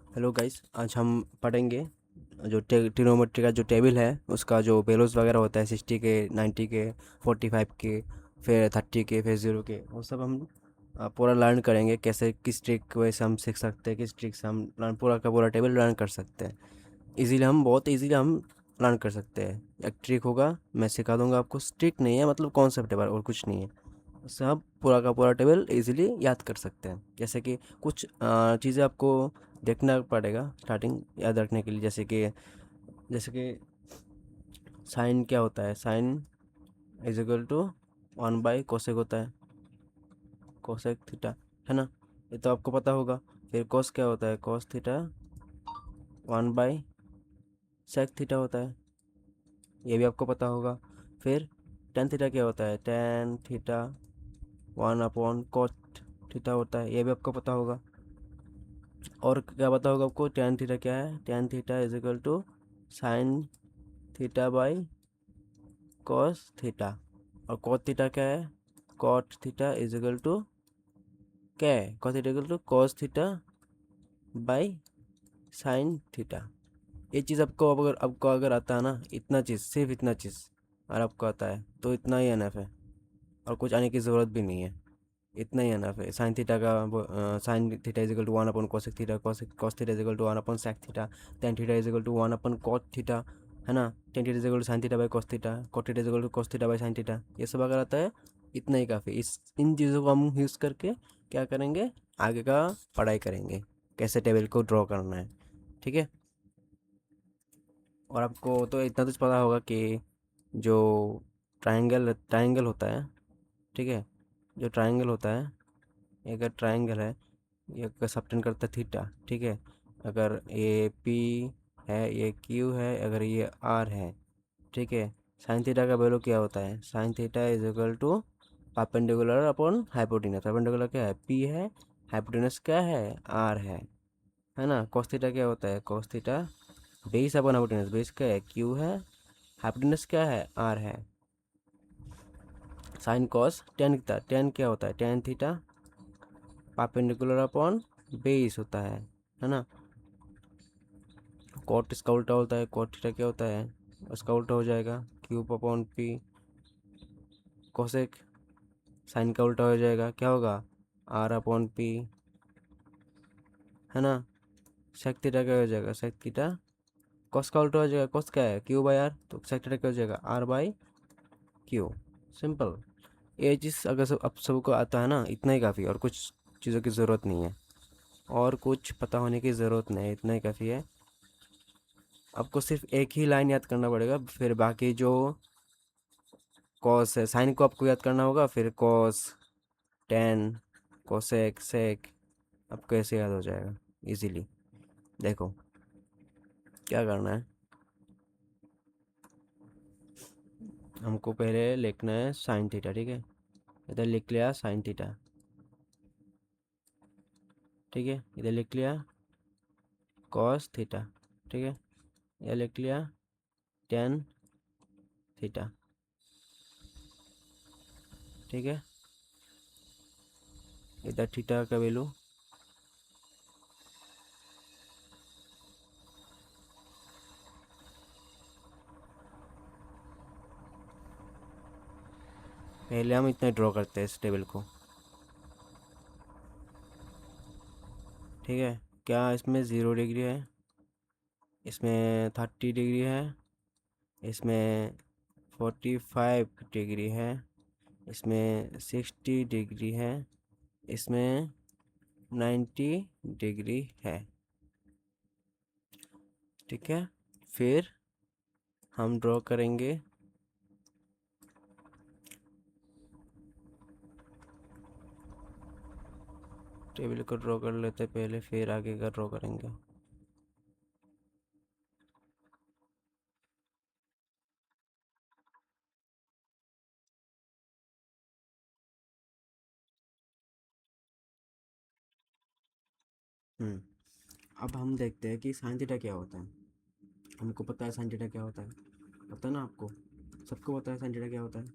Hello guys, आज हम पढ़ेंगे जो ट्रिग्नोमेट्री का जो टेबल है उसका जो वैल्यूज़ वगैरह होता है 60 के, 90 के, 45 के, फिर 30 के, फिर 0 के, वो सब हम पूरा लर्न करेंगे। कैसे किस ट्रिक की वजह से हम सीख सकते हैं, किस ट्रिक से हम पूरा का पूरा टेबल लर्न कर सकते हैं। इजीली हम बहुत इजीली हम लर्न कर सकते हैं। एक ट्रिक होगा, मैं सिखा दूंगा आपको। ट्रिक नहीं है, मतलब कॉन्सेप्ट है और कुछ नहीं है। उससे आप पूरा का पूरा टेबल इजीली याद कर सकते हैं। जैसे कि कुछ चीज़ें आपको देखना पड़ेगा स्टार्टिंग याद रखने के लिए। जैसे कि साइन क्या होता है। Sine is equal to 1 by cosec होता है, कोसेक थीटा, है ना। ये तो आपको पता होगा। फिर कोस क्या होता है, cos theta 1 by sec theta होता है, ये भी आपको पता होगा। फिर टेन थीटा क्या होता है, tan theta 1 upon cot theta होता है, ये भी आपको पता होगा। और क्या पता होगा आपको, टेन थीटा क्या है, tan theta is equal to sine theta by cos theta. और कॉट थीटा क्या है, cot theta is equal to क्या है, cos theta equal to cos theta by sine theta. ये चीज़ आपको अगर आता है ना, इतना चीज़, सिर्फ इतना चीज़ और आपको आता है तो इतना ही एनफ है, और कुछ आने की ज़रूरत भी नहीं है। इतना ही एनफ है। साइन थीटा का sine theta is equal to 1 upon cosec theta, cos theta is equal to 1 upon sec theta, tan theta is equal to 1 upon cot theta, है ना। Tan theta is equal to sine theta by cos theta, cot theta is equal to cos theta by sine theta. ये सब अगर आता है, इतना ही काफ़ी। इन चीज़ों को हम यूज़ करके क्या करेंगे, आगे का पढ़ाई करेंगे, कैसे टेबल को ड्रॉ करना है। ठीक है। और आपको तो इतना तो पता होगा कि जो ट्राइंगल होता है, ठीक है, जो ट्राइंगल होता है, ये अगर ट्राइंगल है, ये अगर सबटेंड करता है थीटा, ठीक है। अगर ये पी है, ये क्यू है, अगर ये आर है, ठीक है। साइन थीटा का वैल्यू क्या होता है, sine theta is equal to perpendicular upon hypotenuse. Perpendicular क्या है, पी है, हाइपोटेनस क्या है, आर है ना। कॉस थीटा क्या होता है, cos theta base upon hypotenuse, base क्या है, क्यू है, हाइपोटेनस क्या है, आर है। Sine cos tan theta, ten क्या होता है, tan theta perpendicular upon base होता है ना। कॉट इसका उल्टा होता है, कॉट थीटा क्या होता है, उसका उल्टा हो जाएगा, cube upon P. Cosec sine का उल्टा हो जाएगा, क्या होगा, आर अपॉन पी, है ना। सेक थीटा क्या हो जाएगा, सेक थीटा कॉस का उल्टा हो जाएगा, कॉस क्या है, क्यू बाई आर, तो सेक थीटा क्या हो जाएगा, आर बाई क्यू। सिंपल। ये चीज़ अगर अब सबको आता है ना, इतना ही काफ़ी, और कुछ चीज़ों की ज़रूरत नहीं है, और कुछ पता होने की ज़रूरत नहीं है, इतना ही काफ़ी है। आपको सिर्फ एक ही लाइन याद करना पड़ेगा, फिर बाकी जो कॉस है, साइन को आपको याद करना होगा, फिर कॉस, टेन, कोसेक, सेक, आपको ऐसे याद हो जाएगा इजीली। देखो क्या करना है, हमको पहले लिखना है साइन थीटा, ठीक है। इधर लिख लिया साइन थीटा, ठीक है। इधर लिख लिया कॉस थीटा, ठीक है। इधर लिख लिया टेन थीटा, ठीक है। इधर थीटा का वैल्यू, पहले हम इतना ड्रॉ करते हैं इस टेबल को, ठीक है। क्या इसमें 0 डिग्री है, इसमें 30 डिग्री है, इसमें 45 डिग्री है, इसमें 60 डिग्री है, इसमें 90 डिग्री है, ठीक है। फिर हम ड्रॉ करेंगे टेबल को, ड्रॉ कर लेते पहले, फिर आगे का ड्रॉ करेंगे। अब हम देखते हैं कि साइन थीटा क्या होता है। हमको पता है साइन थीटा क्या होता है, पता है ना आपको, सबको पता है साइन थीटा क्या होता है।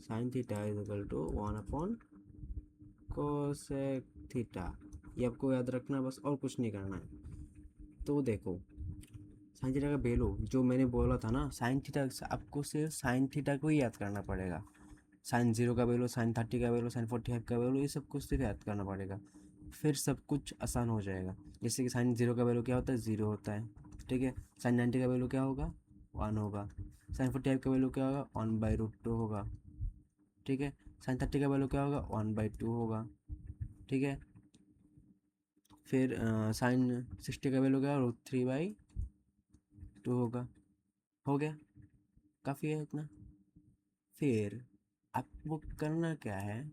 Sine theta is equal to 1 upon cosec theta, ये आपको याद रखना बस, और कुछ नहीं करना है। तो देखो साइन थीटा का वैल्यू जो मैंने बोला था ना, साइन थीटा आपको सिर्फ साइन थीटा को ही याद करना पड़ेगा। साइन 0 का वैल्यू, साइन 30 का वैल्यू, साइन 45 का वैल्यू, ये सब कुछ सिर्फ याद करना पड़ेगा, फिर सब कुछ आसान हो जाएगा। जैसे कि साइन 0 का वैल्यू क्या होता है, 0 होता है, ठीक है। साइन 90 का वैल्यू क्या होगा, 1 होगा। साइन 45 का वैल्यू क्या होगा, 1/√2 होगा, ठीक है। साइन 30 का वैल्यू क्या होगा, 1/2 होगा, ठीक है। फिर साइन 60 का वैल्यू क्या होगा, √3/2 होगा। हो गया, काफ़ी है इतना। फिर आपको करना क्या है,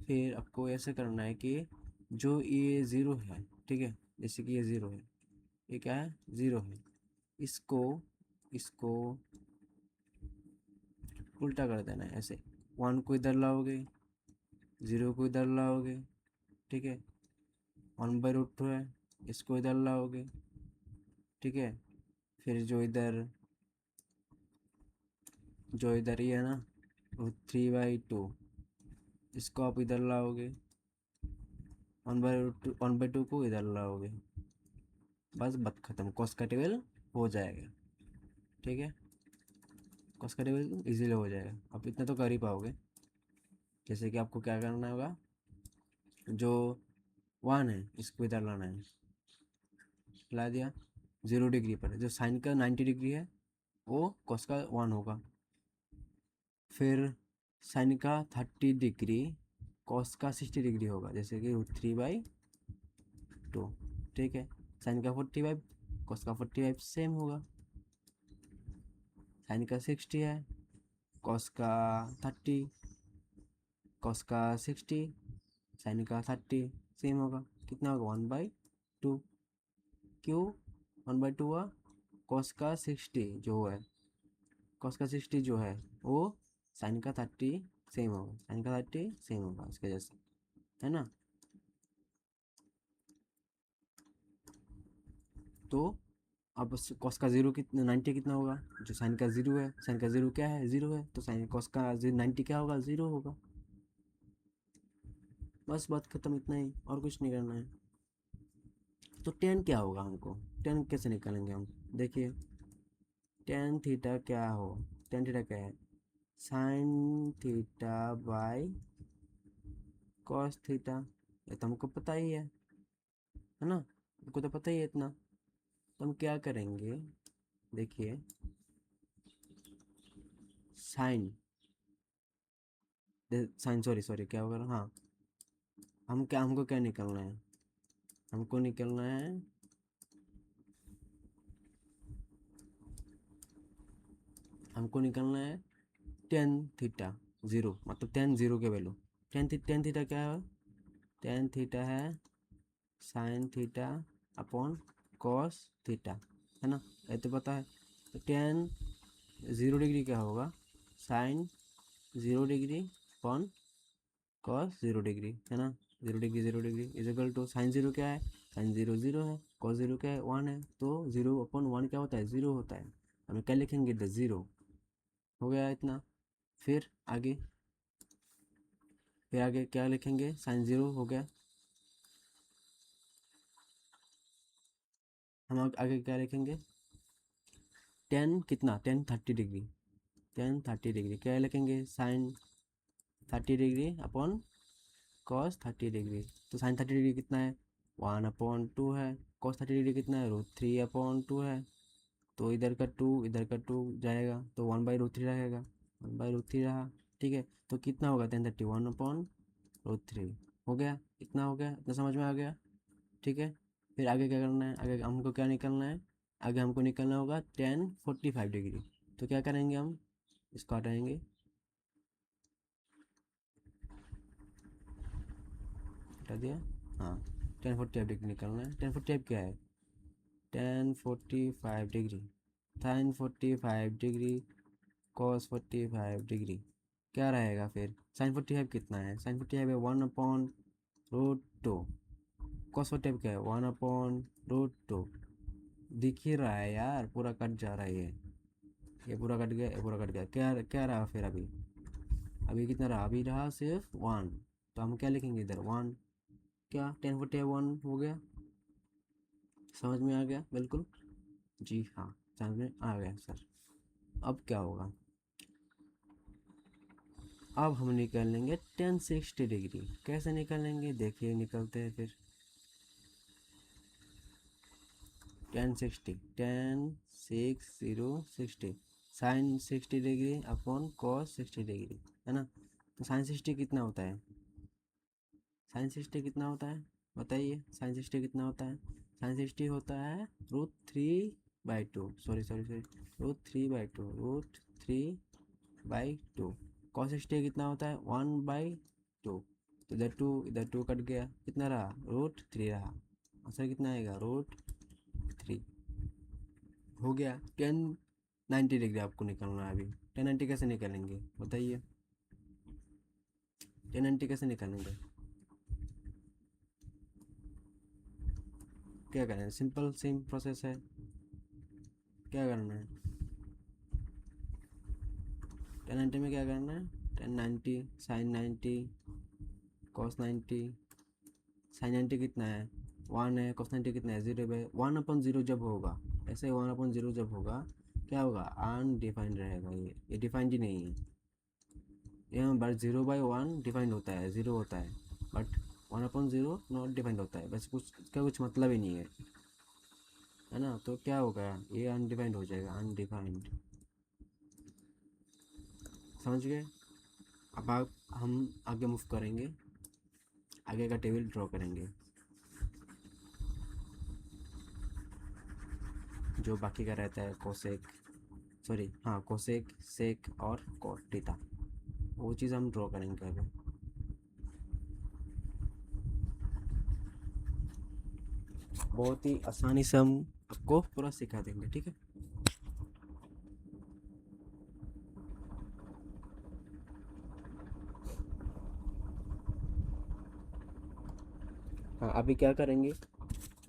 फिर आपको ऐसे करना है कि जो ये ज़ीरो है, ठीक है, जैसे कि ये ज़ीरो है, ये क्या है, ज़ीरो है, इसको इसको उल्टा कर देना है ऐसे। 1 को इधर लाओगे, 0 को इधर लाओगे, ठीक है। 1/√2 है, इसको इधर लाओगे, ठीक है। फिर जो इधर ही है ना, 3/2, इसको आप इधर लाओगे, 1/2 को इधर लाओगे, बस बात खत्म, कॉस का टेबल हो जाएगा, ठीक है। कॉस का टेबल इजीली हो जाएगा, आप इतना तो कर ही पाओगे। जैसे कि आपको क्या करना होगा, जो 1 है इसको इधर लाना है, ला दिया 0 डिग्री पर, जो साइन का 90 डिग्री है वो कॉस का 1 होगा। फिर साइन का 30 डिग्री कॉस का 60 डिग्री होगा, जैसे कि √3/2, ठीक है। साइन का 45 कॉस का 45 सेम होगा। साइन का 60 है, कॉस का 30, कॉस का 60, साइन का 30 सेम होगा, कितना होगा, 1/2। क्यों 1/2 हुआ, कॉस का 60 जो है, कॉस का 60 जो है वो साइन का 30 सेम होगा, साइन का 30 सेम होगा इसके जैसे, है ना। तो अब कॉस का 0 कितना, 90 कितना होगा, जो साइन का 0 है, साइन का 0 क्या है, 0 है, तो साइन कॉस का 90 क्या होगा, 0 होगा। बस बात खत्म, इतना ही, और कुछ नहीं करना है। तो टेन क्या होगा, हमको टेन कैसे निकालेंगे हम, देखिए टेन थीटा क्या हो, टेन थीटा क्या है, sine theta by cos theta, ये तो हमको पता ही है ना, हमको तो पता ही है इतना। तो हम क्या करेंगे, देखिए साइन साइन सॉरी सॉरी क्या होगा, हाँ, हमको क्या निकलना है, हमको निकलना है हमको निकलना है टेन थीटा 0, मतलब टेन 0 के वैल्यू, टेन थीटा क्या है, टेन थीटा है sine theta upon cos theta, है ना, ये तो पता है। तो टेन 0 डिग्री क्या होगा, sine 0 degree upon cos 0 degree, है ना। 0 degree is equal to sine 0 क्या है, साइन 0 0 है, कॉस 0 क्या है, 1 है, तो 0/1 क्या होता है, 0 होता है। हमें क्या लिखेंगे, द 0, हो गया इतना। फिर आगे फिर आगे क्या लिखेंगे, साइन 0 हो गया, हम आगे क्या लिखेंगे, टेन कितना, टेन 30 डिग्री, टेन 30 डिग्री क्या लिखेंगे, sine 30 degree upon cos 30 degree, तो साइन 30 डिग्री कितना है, 1/2 है, कॉस 30 डिग्री कितना है, √3/2 है, तो इधर का टू जाएगा, तो 1/√3 रहेगा, 1/√3 रहा, ठीक है। तो कितना होगा, 1031/√3 हो गया, इतना हो गया, इतना समझ में आ गया, ठीक है। फिर आगे क्या करना है, आगे हमको क्या निकलना है, आगे हमको निकलना होगा 1045 डिग्री, तो क्या करेंगे हम, इसको हटाएंगे, हटा दिया, हाँ, 1045 डिग्री निकलना है, 1045 क्या है, 1045 degree, sine 45 degree cos 45 degree, क्या रहेगा फिर, साइन 45 कितना है, साइन 45 है 1/√2, कॉस 45 क्या है, 1/√2, दिख ही रहा है यार, पूरा कट जा रहा है ये पूरा कट गया, ये पूरा कट गया, क्या क्या रहा फिर अभी कितना रहा, अभी रहा सिर्फ 1, तो हम क्या लिखेंगे इधर 1, क्या 10/1 हो गया? समझ में आ गया? बिल्कुल जी हाँ, समझ में आ गया सर। अब क्या होगा? अब हम निकालेंगे 1060 डिग्री। कैसे निकालेंगे देखिए, निकलते हैं फिर। 1060 sine 60 degree upon cos 60 degree, है ना? तो साइन 60 कितना होता है? साइन 60 कितना होता है बताइए? साइन 60 कितना होता है? साइन 60 होता है √3/2, सॉरी √3/2 कॉस 60 कितना होता है? 1/2। तो इधर टू कट गया, कितना रहा? √3 रहा। आंसर कितना आएगा? √3 हो गया। 1090 डिग्री आपको निकालना है अभी। 1090 कैसे निकालेंगे बताइए? 1090 कैसे निकालेंगे? क्या करें? सिंपल सेम प्रोसेस है। क्या करना है? 1090 में क्या करना है? 1090 साइन 90 कॉस 90। साइन 90 कितना है? 1 है। कॉस 90 कितना है? 0 है। 1/0 जब होगा, ऐसे 1/0 जब होगा, क्या होगा? अनडिफाइंड रहेगा। ये डिफाइंड ही नहीं है। यहाँ बट 0/1 डिफाइंड होता है, 0 होता है, बट 1/0 नॉट डिफाइंड होता है। वैसे कुछ इसका कुछ मतलब ही नहीं है ना? तो क्या होगा? ये अनडिफाइंड हो जाएगा, अनडिफाइंड। समझ गए? अब हम आगे मूव करेंगे, आगे का टेबल ड्रॉ करेंगे। जो बाकी का रहता है कोसेक, सॉरी हाँ, कोसेक सेक और कॉट थीटा, वो चीज़ हम ड्रॉ करेंगे अभी। बहुत ही आसानी से हम आपको पूरा सिखा देंगे, ठीक है? हाँ, अभी क्या करेंगे?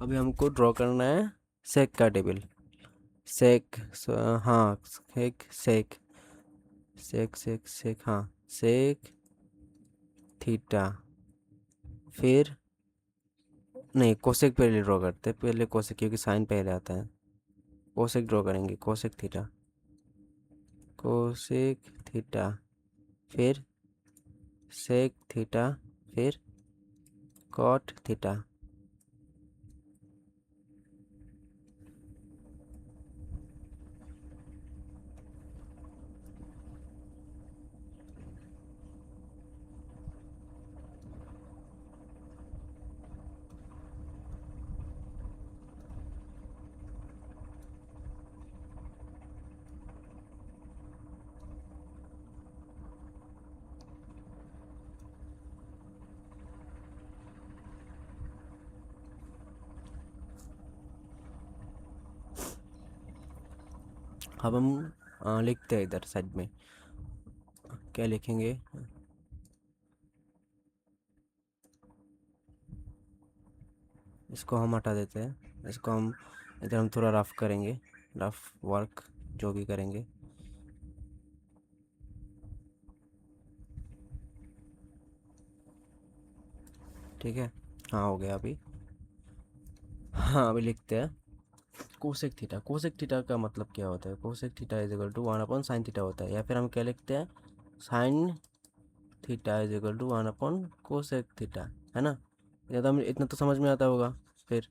अभी हमको ड्रॉ करना है सेक का टेबल। सेक हाँ, सेक सेक सेक सेक सेक हाँ, सेक थीटा। फिर नहीं, कोसेक पहले ड्रॉ करते हैं, पहले कोसेक, क्योंकि साइन पहले आता है। कोसेक ड्रॉ करेंगे, कोसेक थीटा, कोसेक थीटा, फिर सेक थीटा, फिर कॉट थीटा। अब हम लिखते हैं इधर साइड में। क्या लिखेंगे? इसको हम हटा देते हैं, इसको हम इधर हम थोड़ा रफ करेंगे, रफ वर्क जो भी करेंगे। ठीक है, हाँ हो गया अभी। हाँ, अभी लिखते हैं कोसेक थीटा। कोसेक थीटा का मतलब क्या होता है? Cosec theta is equal to 1/sin theta होता है। या फिर हम क्या लिखते हैं? Sine theta is equal to 1/कोसेक थीटा, है ना? ज़्यादा इतना तो समझ में आता होगा। फिर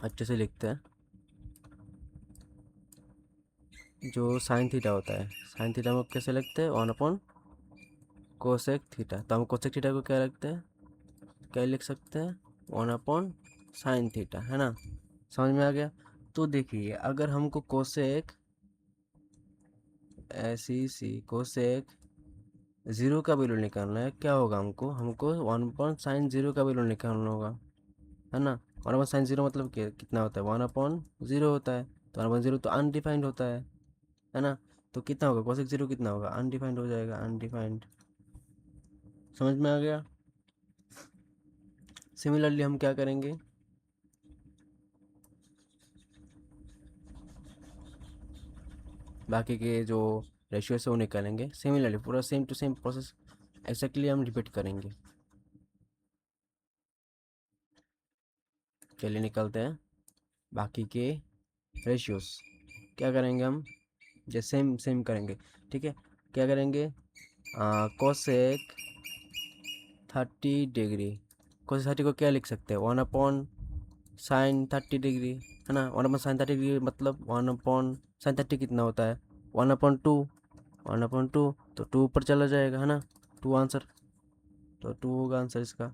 अच्छे से लिखते हैं। जो साइन थीटा होता है, साइन थीटा में कैसे लिखते हैं? 1/कोसेक थीटा। तो हम कोसेक थीटा को क्या रखते हैं? क्या लिख सकते हैं? 1/साइन थीटा, है ना? समझ में आ गया? तो देखिए, अगर हमको कोसेक कोसेक 0 का वैल्यू निकालना है, क्या होगा? हमको 1/sin 0 का वैल्यू निकालना होगा, है ना? 1/sin 0 मतलब कितना होता है? 1/0 होता है। तो 1/0 तो अनडिफाइंड होता है ना? तो कितना होगा? कोसेक 0 कितना होगा? अनडिफाइंड हो जाएगा, अनडिफाइंड। समझ में आ गया? सिमिलरली हम क्या करेंगे? बाकी के जो रेशियो है वो निकालेंगे। सिमिलरली पूरा same to same process exactly हम रिपीट करेंगे। चलिए निकलते हैं बाकी के रेशियोस। क्या करेंगे हम, जैसे सेम सेम करेंगे, ठीक है। क्या करेंगे, कोसेक 30 डिग्री, कोसेक 30 को क्या लिख सकते हैं, 1/sin 30 डिग्री, है ना। 1/sin 30 डिग्री मतलब 1/sin 30 कितना होता है, 1/2, 1/2, तो 2 ऊपर चला जाएगा, है ना। 2 आंसर, तो 2 होगा आंसर इसका।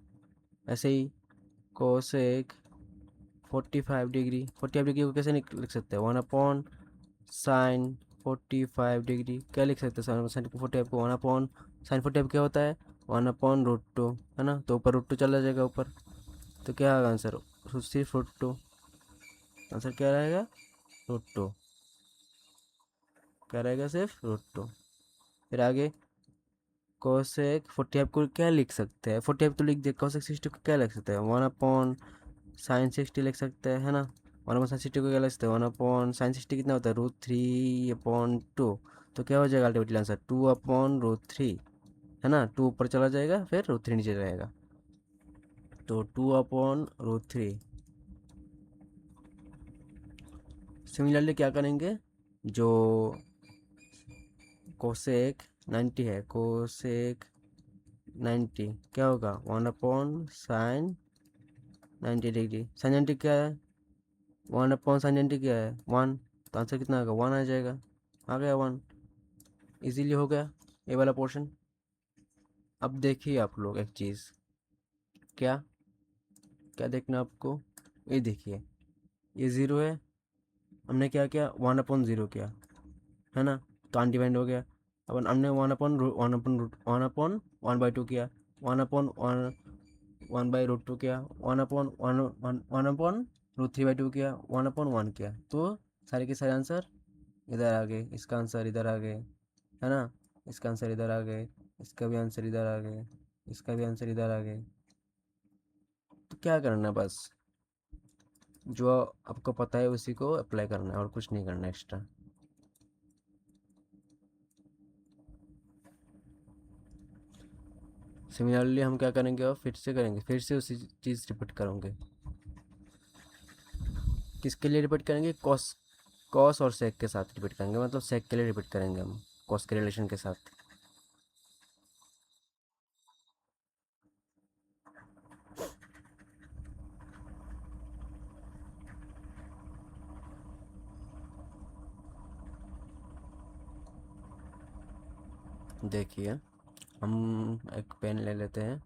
ऐसे ही कोसेक 45 डिग्री, 45 डिग्री को कैसे लिख सकते हैं, 1/sin 45 डिग्री, क्या लिख सकते हैं साइन 45 को, 1/sin 45 क्या होता है, 1/√2, है ना। तो ऊपर √2 चला जाएगा ऊपर, तो क्या होगा आंसर, सिर्फ √2। आंसर क्या रहेगा, √2, क्या रहेगा, सिर्फ √2। फिर आगे कोसेक 45 को क्या लिख सकते हैं, 45 तो लिख दिया, कोसेक 60 को क्या लिख सकते हैं, 1/sin 60 लिख सकते हैं, है ना। 1/sin 60 को क्या लिख सकते हैं, 1/sin 60 कितना होता है, √3/2, तो क्या हो जाएगा अल्टीमेटली आंसर 2/√3, है ना। 2 ऊपर चला जाएगा, फिर √3 नीचे रहेगा, तो 2/√3। सिमिलरली क्या करेंगे, जो कोसेक 90 है, कोसेक 90 क्या होगा, 1/sin 90 डिग्री, साइन 90 क्या है, 1/sin 90 क्या है, 1, तो आंसर कितना होगा, 1 आ जाएगा। आ गया 1, इजीली हो गया ये वाला पोर्शन। अब देखिए आप लोग एक चीज़, क्या क्या देखना आपको, ये देखिए, ये ज़ीरो है, हमने क्या किया, 1/0 किया, है ना, तो अनडिवाइड हो गया। अपन हमने 1/1/1/1/2 किया, 1/1/1/√2 किया, 1/1/1/√3/2 किया, 1/1 किया, तो सारे के सारे आंसर इधर आ गए, इसका आंसर इधर आ गए, है ना। इसका आंसर इधर आ गए, इसका भी आंसर इधर आ गए, इसका भी आंसर इधर आ गए। तो क्या करना है, बस जो आपको पता है उसी को अप्लाई करना है, और कुछ नहीं करना एक्स्ट्रा। सिमिलरली हम क्या करेंगे, और फिर से करेंगे, फिर से उसी चीज़ रिपीट करेंगे। किसके लिए रिपीट करेंगे, कॉस, कॉस और सेक के साथ रिपीट करेंगे, मतलब सेक के लिए रिपीट करेंगे हम कॉस के रिलेशन के साथ। देखिए, हम एक पेन ले लेते हैं,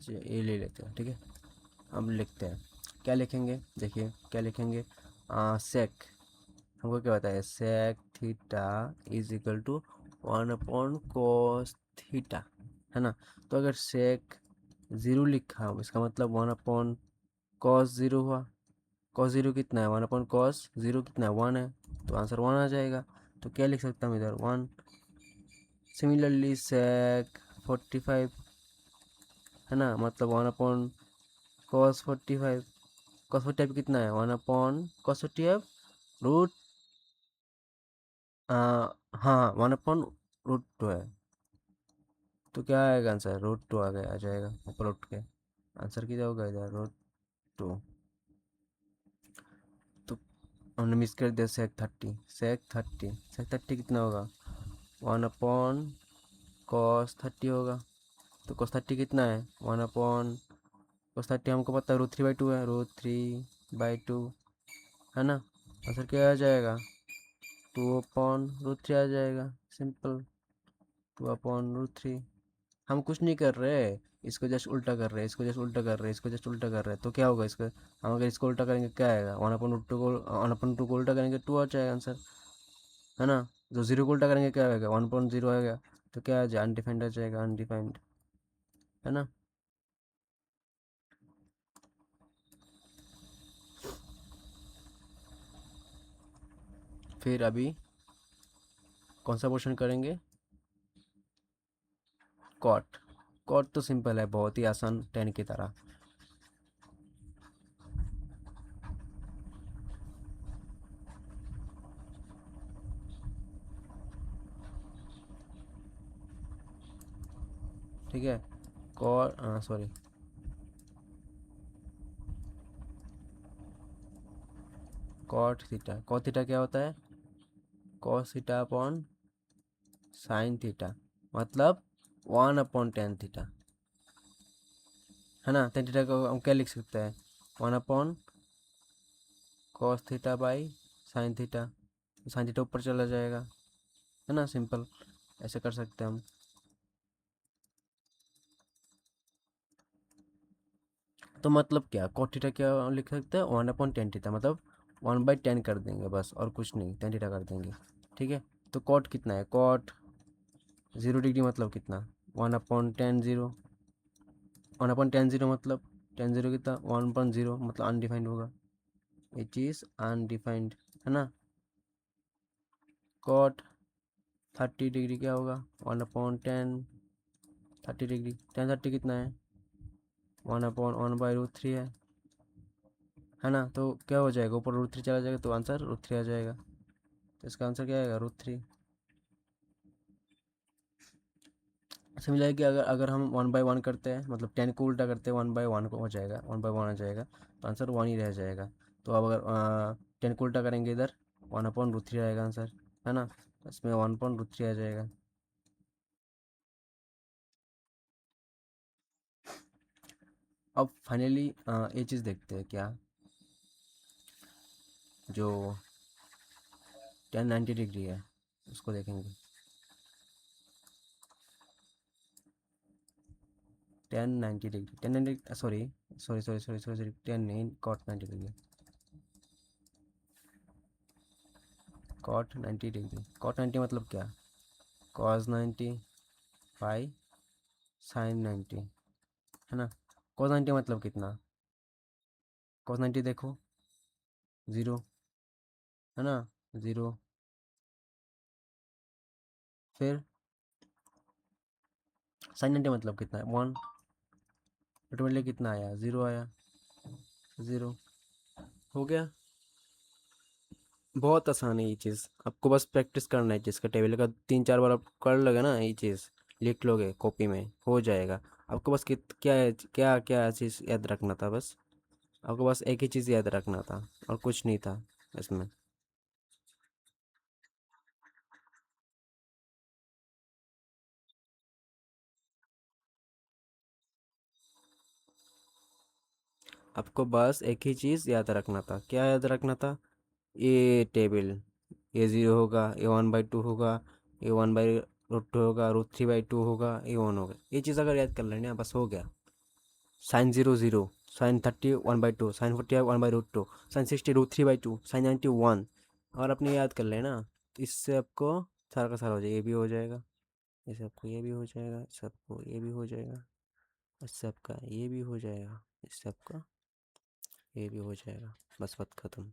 ये ले लेते हैं, ठीक है। अब लिखते हैं, क्या लिखेंगे, देखिए क्या लिखेंगे, सेक, हमको क्या बताया, sec theta is equal to 1/cos theta, है ना। तो अगर सेक 0 लिखा हो, इसका मतलब 1/cos 0 हुआ। cos 0 कितना है, 1/cos 0 कितना है, 1 है, तो आंसर 1 आ जाएगा। तो क्या लिख सकता हूँ इधर, 1। सिमिलरली सेक 45, है ना, मतलब 1/cos 45, cos 45 कितना है, 1/cos 45 रूट, हाँ 1/√2 है, तो क्या आएगा आंसर, √2 आ गया, आ जाएगा ऊपर उठ के, आंसर कितना होगा इधर, √2। तो हमने मिस कर दिया सेक 30 कितना होगा, 1/cos 30 होगा, तो cos 30 कितना है, 1/cos 30 हमको पता है √3/2 है, √3/2, है ना। आंसर क्या आ जाएगा, 2/√3 आ जाएगा, सिंपल, 2/√3। हम कुछ नहीं कर रहे, इसको जस्ट उल्टा कर रहे हैं, इसको जस्ट उल्टा कर रहे हैं, इसको जस्ट उल्टा कर रहे हैं, तो क्या होगा इसका, हम अगर इसको उल्टा करेंगे क्या आएगा, 1/√2 को 1/2 को उल्टा करेंगे 2 आ जाएगा आंसर, है ना। जो 0 को उल्टा करेंगे क्या आएगा, 1/0 आएगा, तो क्या आ जाए, अनडिफाइंड आ जाएगा, अनडिफाइंड, है ना। फिर अभी कौन सा क्वेश्चन करेंगे, कॉट। कॉट तो सिंपल है, बहुत ही आसान, टेन की तरह। ठीक है। सॉरी, कॉट थीटा क्या होता है? Cos theta upon sine theta, मतलब 1/tan थीटा, है ना। tan थीटा को हम क्या लिख सकते हैं? 1/cos theta by sine theta. Sine theta ऊपर चला जाएगा, है ना, सिंपल। ऐसे कर सकते हैं हम। तो मतलब क्या, कॉट थीटा क्या लिख सकते हैं? 1/tan थीटा, मतलब 1/10 कर देंगे बस, और कुछ नहीं, tan थीटा कर देंगे। ठीक है। तो कॉट कितना है? कॉट 0 डिग्री मतलब कितना? 1/tan 0। 1/tan 0 मतलब tan 0 कितना? 1/0, मतलब अनडिफाइंड होगा, ये चीज़ अनडिफाइंड, है ना। कॉट 30 डिग्री क्या होगा? 1/10 30 डिग्री। tan 30 कितना है? 1/1/√3 है ना। तो क्या हो जाएगा? ऊपर √3 चला जाएगा तो आंसर √3 आ जाएगा। तो इसका आंसर क्या आएगा? √3। समझ आएगी। अगर अगर हम 1/1 करते हैं, मतलब 10 को उल्टा करते हैं, 1/1 को हो जाएगा, 1/1 आ जाएगा, तो आंसर 1 ही रह जाएगा। तो अब अगर 10 को उल्टा करेंगे इधर, 1/√3 आएगा आंसर, है ना। इसमें 1/√3 आ जाएगा। अब फाइनली ये चीज़ देखते हैं क्या, जो tan 90 डिग्री है उसको देखेंगे। tan 90 डिग्री सॉरी, सॉरी 10 नहीं, cot 90 डिग्री। cot 90 मतलब क्या? cos 90 बाई sin 90, है ना। cos 90 मतलब कितना? cos 90 देखो, 0, है ना, 0। फिर sin 90 मतलब कितना है? 1। ऑटोमेटिकली कितना आया? 0 आया, 0। हो गया। बहुत आसान है ये चीज़, आपको बस प्रैक्टिस करना है चीज़ का। टेबल का 3-4 बार आप कर लोगे ना, ये चीज़ लिख लोगे कॉपी में, हो जाएगा। आपको बस क्या है, क्या क्या चीज़ याद रखना था बस। आपको बस एक ही चीज़ याद रखना था, और कुछ नहीं था इसमें। आपको बस एक ही चीज़ याद रखना था। क्या याद रखना था? ये टेबल, ये 0 होगा, ये 1/2 होगा, ये 1/√2 होगा, √3/2 होगा, ये 1 होगा। ये चीज़ अगर याद कर लेना, बस हो गया। sin 0 0, sin 30 1/2, sin 40 1/√2, sin 60 √3/2, sin 90 1। और अपने याद कर लेना, तो इससे आपको सारा का सारा हो जाएगा, ये भी हो जाएगा, इससे आपको ये भी हो जाएगा, इससे आपको ये भी हो जाएगा, इससे आपका ये भी हो जाएगा, इससे आपका ये भी हो जाएगा। बस बात खत्म।